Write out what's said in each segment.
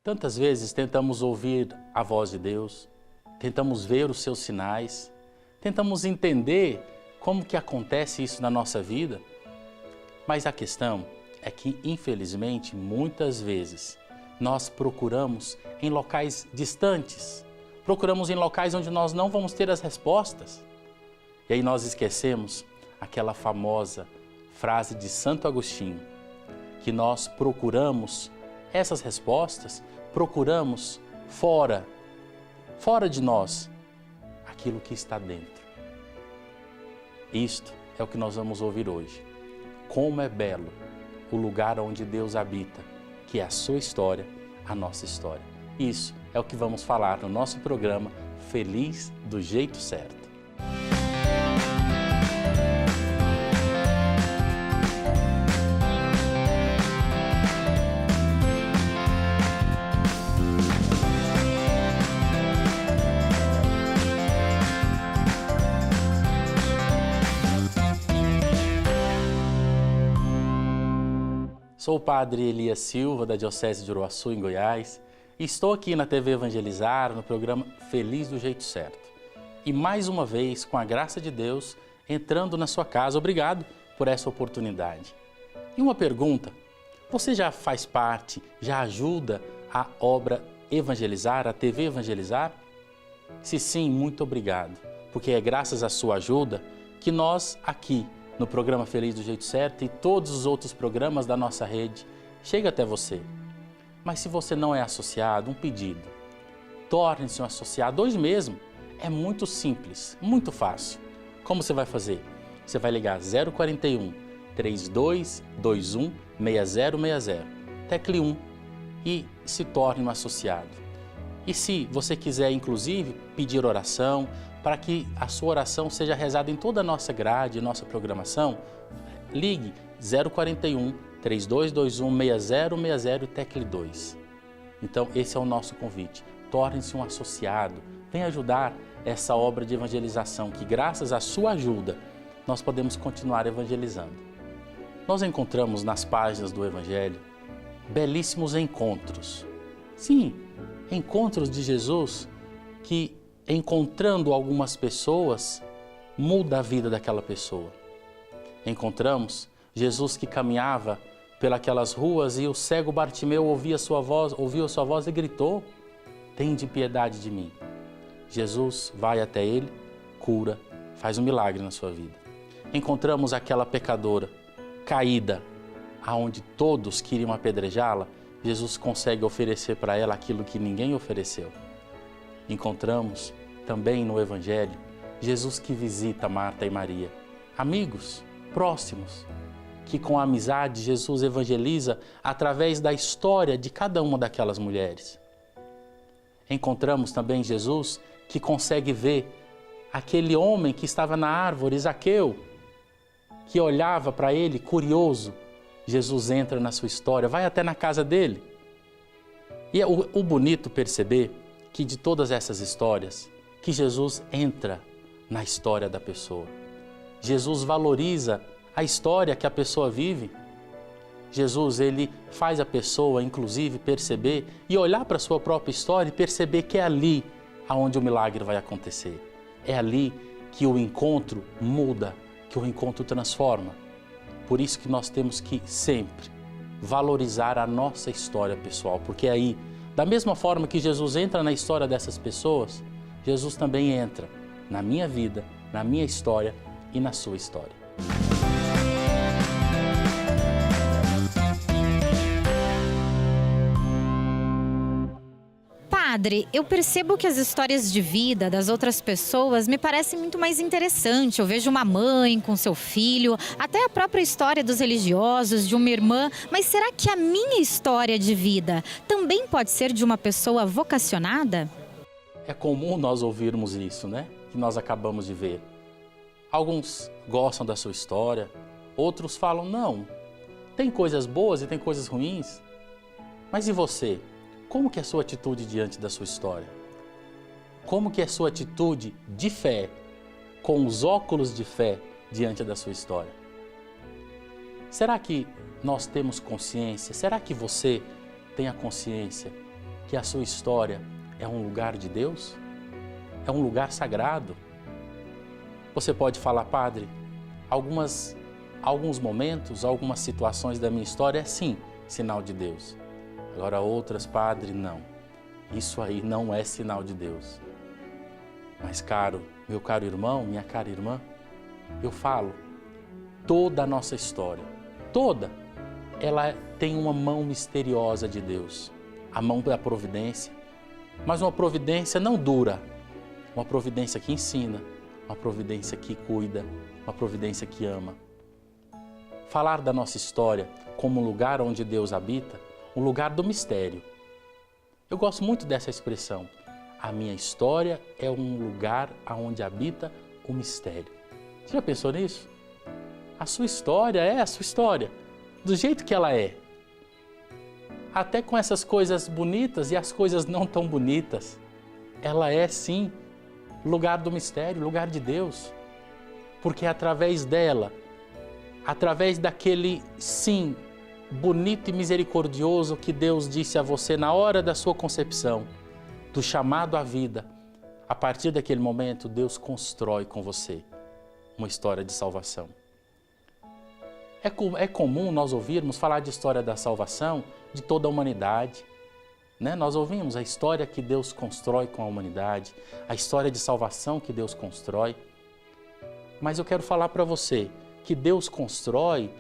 Tantas vezes tentamos ouvir a voz de Deus, tentamos ver os seus sinais, tentamos entender como que acontece isso na nossa vida, mas a questão é que, infelizmente, muitas vezes nós procuramos em locais distantes, procuramos em locais onde nós não vamos ter as respostas. E aí nós esquecemos aquela famosa frase de Santo Agostinho, que nós procuramos essas respostas, procuramos fora de nós, aquilo que está dentro. Isto é o que nós vamos ouvir hoje. Como é belo o lugar onde Deus habita, que é a sua história, a nossa história. Isso é o que vamos falar no nosso programa Feliz do Jeito Certo. Sou o padre Elias Silva, da Diocese de Uruaçu, em Goiás, e estou aqui na TV Evangelizar, no programa Feliz do Jeito Certo. E mais uma vez, com a graça de Deus, entrando na sua casa. Obrigado por essa oportunidade. E uma pergunta: você já faz parte, já ajuda a obra Evangelizar, a TV Evangelizar? Se sim, muito obrigado, porque é graças à sua ajuda que nós aqui, no programa Feliz do Jeito Certo e todos os outros programas da nossa rede, chega até você. Mas se você não é associado, um pedido: torne-se um associado hoje mesmo. É muito simples, muito fácil. Como você vai fazer? Você vai ligar 041 3221 6060, tecle 1 e se torne um associado. E se você quiser, inclusive, pedir oração, para que a sua oração seja rezada em toda a nossa grade, nossa programação, ligue 041 3221 6060 e tecle 2. Então, esse é o nosso convite. Torne-se um associado. Venha ajudar essa obra de evangelização, que graças à sua ajuda, nós podemos continuar evangelizando. Nós encontramos nas páginas do Evangelho belíssimos encontros. Sim, encontros de Jesus que, encontrando algumas pessoas, muda a vida daquela pessoa. Encontramos Jesus que caminhava pelas ruas e o cego Bartimeu ouviu a sua voz e gritou: "Tende piedade de mim." Jesus vai até ele, cura, faz um milagre na sua vida. Encontramos aquela pecadora caída, aonde todos queriam apedrejá-la, Jesus consegue oferecer para ela aquilo que ninguém ofereceu. Encontramos também no Evangelho Jesus que visita Marta e Maria, amigos próximos, que com a amizade Jesus evangeliza através da história de cada uma daquelas mulheres. Encontramos também Jesus que consegue ver aquele homem que estava na árvore, Zaqueu, que olhava para ele curioso. Jesus entra na sua história, vai até na casa dele. E é o bonito perceber que de todas essas histórias, que Jesus entra na história da pessoa. Jesus valoriza a história que a pessoa vive. Jesus, ele faz a pessoa, inclusive, perceber e olhar para a sua própria história e perceber que é ali aonde o milagre vai acontecer. É ali que o encontro muda, que o encontro transforma. Por isso que nós temos que sempre valorizar a nossa história pessoal, porque aí, da mesma forma que Jesus entra na história dessas pessoas, Jesus também entra na minha vida, na minha história e na sua história. Padre, eu percebo que as histórias de vida das outras pessoas me parecem muito mais interessantes. Eu vejo uma mãe com seu filho, até a própria história dos religiosos, de uma irmã. Mas será que a minha história de vida também pode ser de uma pessoa vocacionada? É comum nós ouvirmos isso, né? Que nós acabamos de ver. Alguns gostam da sua história, outros falam: não, tem coisas boas e tem coisas ruins. Mas e você? Como que é a sua atitude diante da sua história? Como que é a sua atitude de fé, com os óculos de fé diante da sua história? Será que nós temos consciência? Será que você tem a consciência que a sua história é um lugar de Deus? É um lugar sagrado? Você pode falar, padre, alguns momentos, algumas situações da minha história é sim sinal de Deus. Agora outras, padre, não. Isso aí não é sinal de Deus. Mas meu caro irmão, minha cara irmã, eu falo, toda a nossa história, toda, ela tem uma mão misteriosa de Deus, a mão da providência, mas uma providência não dura, uma providência que ensina, uma providência que cuida, uma providência que ama. Falar da nossa história como um lugar onde Deus habita, um lugar do mistério. Eu gosto muito dessa expressão. A minha história é um lugar onde habita o mistério. Você já pensou nisso? A sua história é a sua história, do jeito que ela é. Até com essas coisas bonitas e as coisas não tão bonitas. Ela é sim lugar do mistério, lugar de Deus. Porque é através dela, através daquele sim bonito e misericordioso que Deus disse a você na hora da sua concepção, do chamado à vida, a partir daquele momento Deus constrói com você uma história de salvação. É comum nós ouvirmos falar de história da salvação de toda a humanidade, né? Nós ouvimos a história que Deus constrói com a humanidade, a história de salvação que Deus constrói. Mas eu quero falar para você que Deus constrói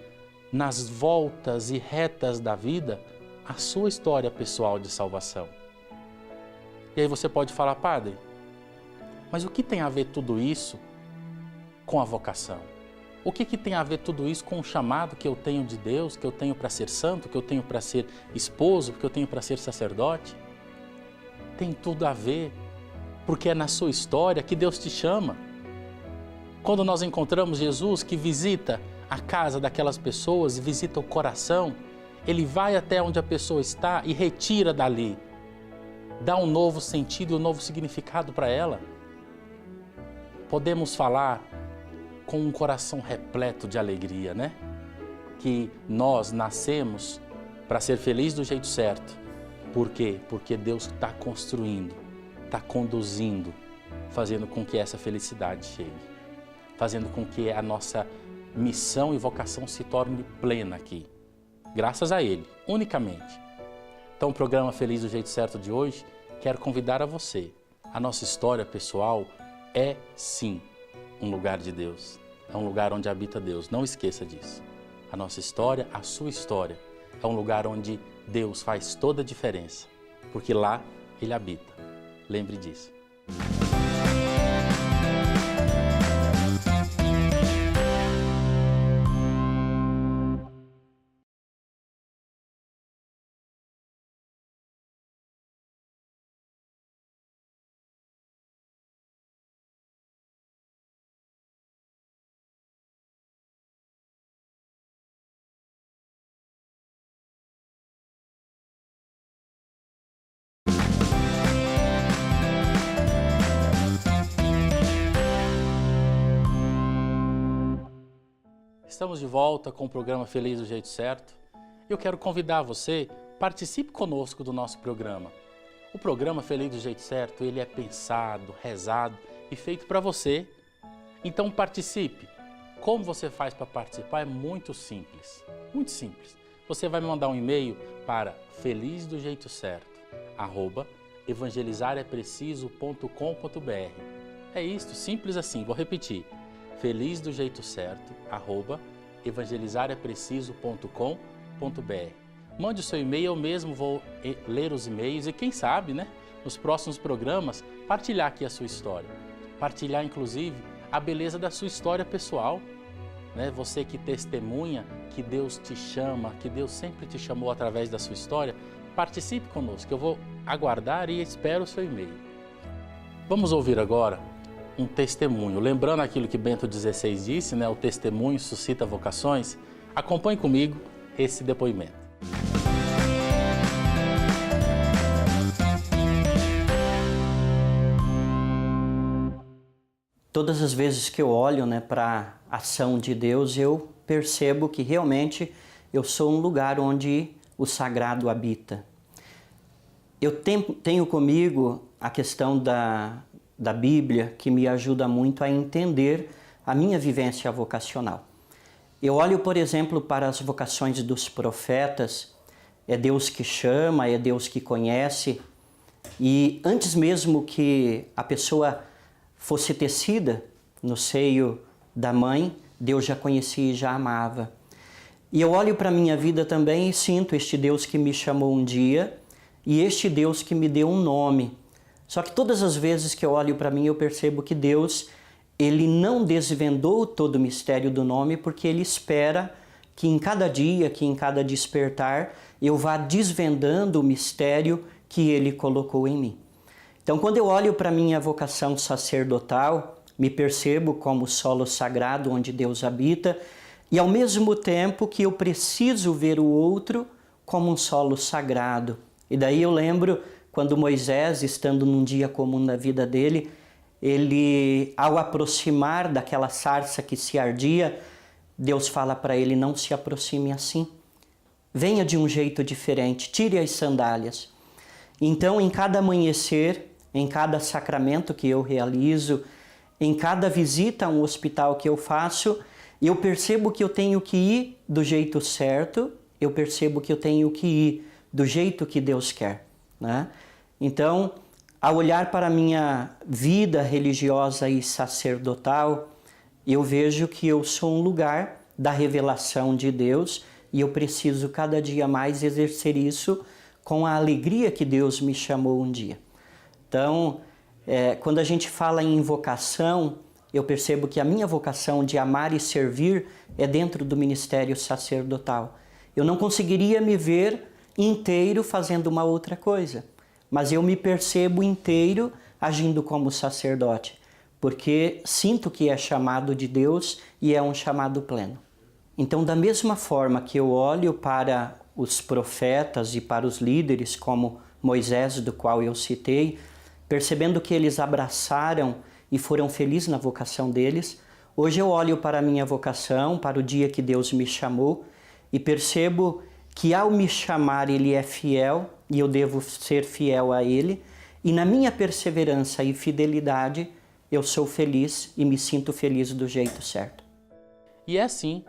nas voltas e retas da vida a sua história pessoal de salvação. E aí você pode falar, padre, mas o que tem a ver tudo isso com a vocação? O que tem a ver tudo isso com o chamado que eu tenho de Deus, que eu tenho para ser santo, que eu tenho para ser esposo, que eu tenho para ser sacerdote? Tem tudo a ver, porque é na sua história que Deus te chama. Quando nós encontramos Jesus que visita a casa daquelas pessoas, visita o coração, Ele vai até onde a pessoa está e retira dali, dá um novo sentido e um novo significado para ela. Podemos falar com um coração repleto de alegria, né? Que nós nascemos para ser felizes do jeito certo. Por quê? Porque Deus está construindo, está conduzindo, fazendo com que essa felicidade chegue, fazendo com que a nossa missão e vocação se torne plena aqui, graças a Ele, unicamente. Então, o programa Feliz do Jeito Certo de hoje, quero convidar a você. A nossa história pessoal é, sim, um lugar de Deus. É um lugar onde habita Deus. Não esqueça disso. A nossa história, a sua história, é um lugar onde Deus faz toda a diferença. Porque lá Ele habita. Lembre disso. Estamos de volta com o programa Feliz do Jeito Certo. Eu quero convidar você, participe conosco do nosso programa. O programa Feliz do Jeito Certo, ele é pensado, rezado e feito para você. Então participe. Como você faz para participar? É muito simples, muito simples. Você vai mandar um e-mail para felizdojeitocerto@evangelizarempreciso.com.br. É isso, simples assim, vou repetir. felizdojeitocerto@evangelizarempreciso.com.br. Mande o seu e-mail, eu mesmo vou ler os e-mails e quem sabe, né, nos próximos programas, partilhar aqui a sua história. Partilhar, inclusive, a beleza da sua história pessoal. Né? Você que testemunha que Deus te chama, que Deus sempre te chamou através da sua história, participe conosco, eu vou aguardar e espero o seu e-mail. Vamos ouvir agora um testemunho. Lembrando aquilo que Bento XVI disse, né? O testemunho suscita vocações. Acompanhe comigo esse depoimento. Todas as vezes que eu olho, né, para a ação de Deus, eu percebo que realmente eu sou um lugar onde o sagrado habita. eu tenho comigo a questão da Bíblia, que me ajuda muito a entender a minha vivência vocacional. Eu olho, por exemplo, para as vocações dos profetas. É Deus que chama, é Deus que conhece. E antes mesmo que a pessoa fosse tecida no seio da mãe, Deus já conhecia e já amava. E eu olho para a minha vida também e sinto este Deus que me chamou um dia e este Deus que me deu um nome. Só que todas as vezes que eu olho para mim, eu percebo que Deus, Ele não desvendou todo o mistério do nome, porque Ele espera que em cada dia, que em cada despertar, eu vá desvendando o mistério que Ele colocou em mim. Então, quando eu olho para a minha vocação sacerdotal, me percebo como solo sagrado onde Deus habita, e ao mesmo tempo que eu preciso ver o outro como um solo sagrado. E daí eu lembro quando Moisés, estando num dia comum na vida dele, ele, ao aproximar daquela sarça que se ardia, Deus fala para ele: não se aproxime assim, venha de um jeito diferente, tire as sandálias. Então, em cada amanhecer, em cada sacramento que eu realizo, em cada visita a um hospital que eu faço, eu percebo que eu tenho que ir do jeito certo, eu percebo que eu tenho que ir do jeito que Deus quer, né? Então, ao olhar para a minha vida religiosa e sacerdotal, eu vejo que eu sou um lugar da revelação de Deus e eu preciso cada dia mais exercer isso com a alegria que Deus me chamou um dia. Então, quando a gente fala em vocação, eu percebo que a minha vocação de amar e servir é dentro do ministério sacerdotal. Eu não conseguiria me ver inteiro fazendo uma outra coisa, mas eu me percebo inteiro agindo como sacerdote, porque sinto que é chamado de Deus e é um chamado pleno. Então, da mesma forma que eu olho para os profetas e para os líderes como Moisés, do qual eu citei, percebendo que eles abraçaram e foram felizes na vocação deles, hoje eu olho para a minha vocação, para o dia que Deus me chamou e percebo que ao me chamar Ele é fiel e eu devo ser fiel a Ele, e na minha perseverança e fidelidade eu sou feliz e me sinto feliz do jeito certo. E é assim,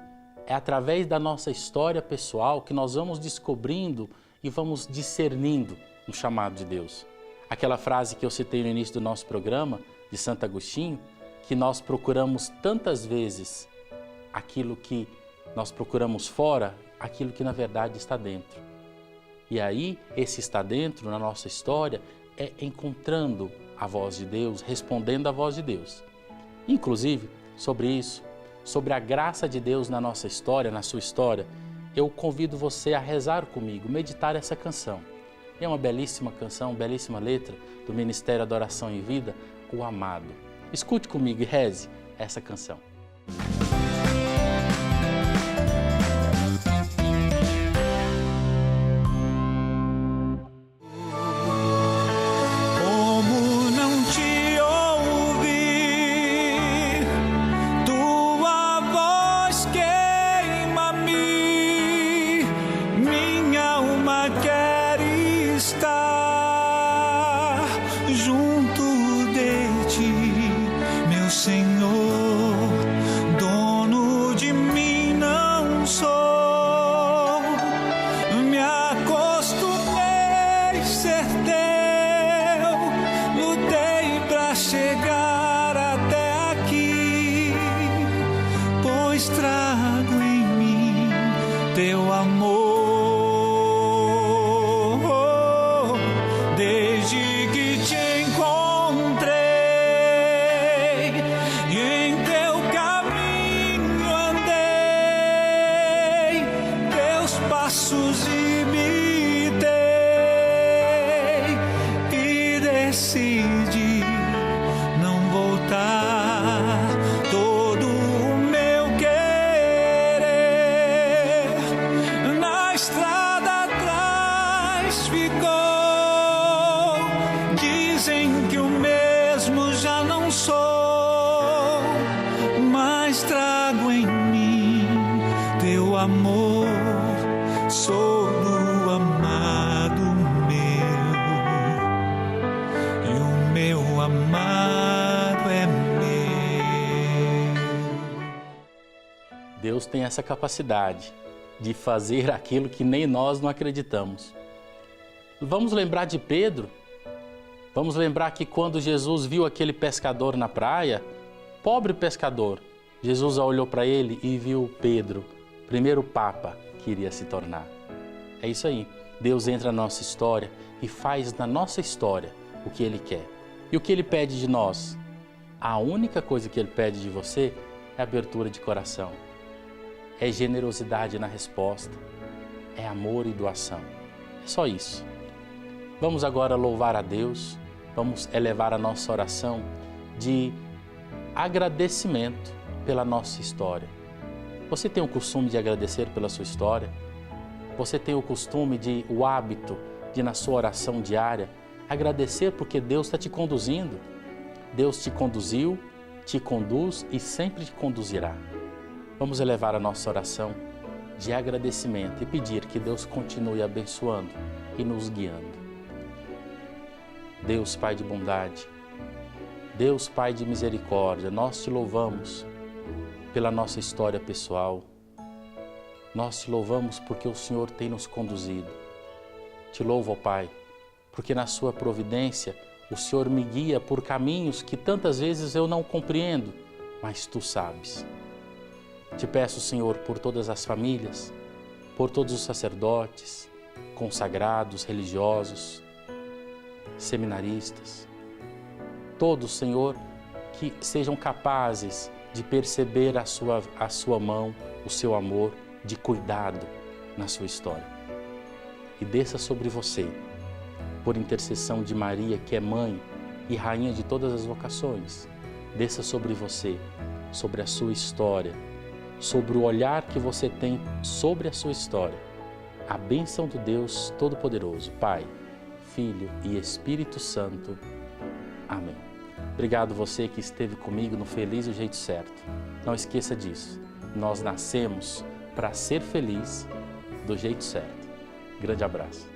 é através da nossa história pessoal que nós vamos descobrindo e vamos discernindo o chamado de Deus. Aquela frase que eu citei no início do nosso programa, de Santo Agostinho, que nós procuramos tantas vezes aquilo que nós procuramos fora, aquilo que na verdade está dentro. E aí, esse está dentro, na nossa história, é encontrando a voz de Deus, respondendo à voz de Deus. Inclusive, sobre isso, sobre a graça de Deus na nossa história, na sua história, eu convido você a rezar comigo, meditar essa canção. É uma belíssima canção, belíssima letra do Ministério Adoração em Vida, O Amado. Escute comigo e reze essa canção. Amor, sou o amado meu. Deus tem essa capacidade de fazer aquilo que nem nós não acreditamos. Vamos lembrar de Pedro? Vamos lembrar que quando Jesus viu aquele pescador na praia, pobre pescador, Jesus olhou para ele e viu Pedro, primeiro Papa que iria se tornar. É isso aí. Deus entra na nossa história e faz na nossa história o que Ele quer. E o que Ele pede de nós? A única coisa que Ele pede de você é abertura de coração. É generosidade na resposta. É amor e doação. É só isso. Vamos agora louvar a Deus. Vamos elevar a nossa oração de agradecimento pela nossa história. Você tem o costume de agradecer pela sua história? Você tem o hábito de, na sua oração diária, agradecer porque Deus está te conduzindo. Deus te conduziu, te conduz e sempre te conduzirá. Vamos elevar a nossa oração de agradecimento e pedir que Deus continue abençoando e nos guiando. Deus Pai de bondade, Deus Pai de misericórdia, nós te louvamos pela nossa história pessoal. Nós te louvamos porque o Senhor tem nos conduzido. Te louvo, ó Pai, porque na sua providência o Senhor me guia por caminhos que tantas vezes eu não compreendo, mas Tu sabes. Te peço, Senhor, por todas as famílias, por todos os sacerdotes, consagrados, religiosos, seminaristas, todos, Senhor, que sejam capazes de perceber a sua mão, o seu amor, de cuidado na sua história. E desça sobre você, por intercessão de Maria, que é mãe e rainha de todas as vocações, desça sobre você, sobre a sua história, sobre o olhar que você tem sobre a sua história, a bênção do Deus Todo-Poderoso, Pai, Filho e Espírito Santo. Amém. Obrigado você que esteve comigo no Feliz do Jeito Certo. Não esqueça disso, nós nascemos para ser feliz do jeito certo. Grande abraço.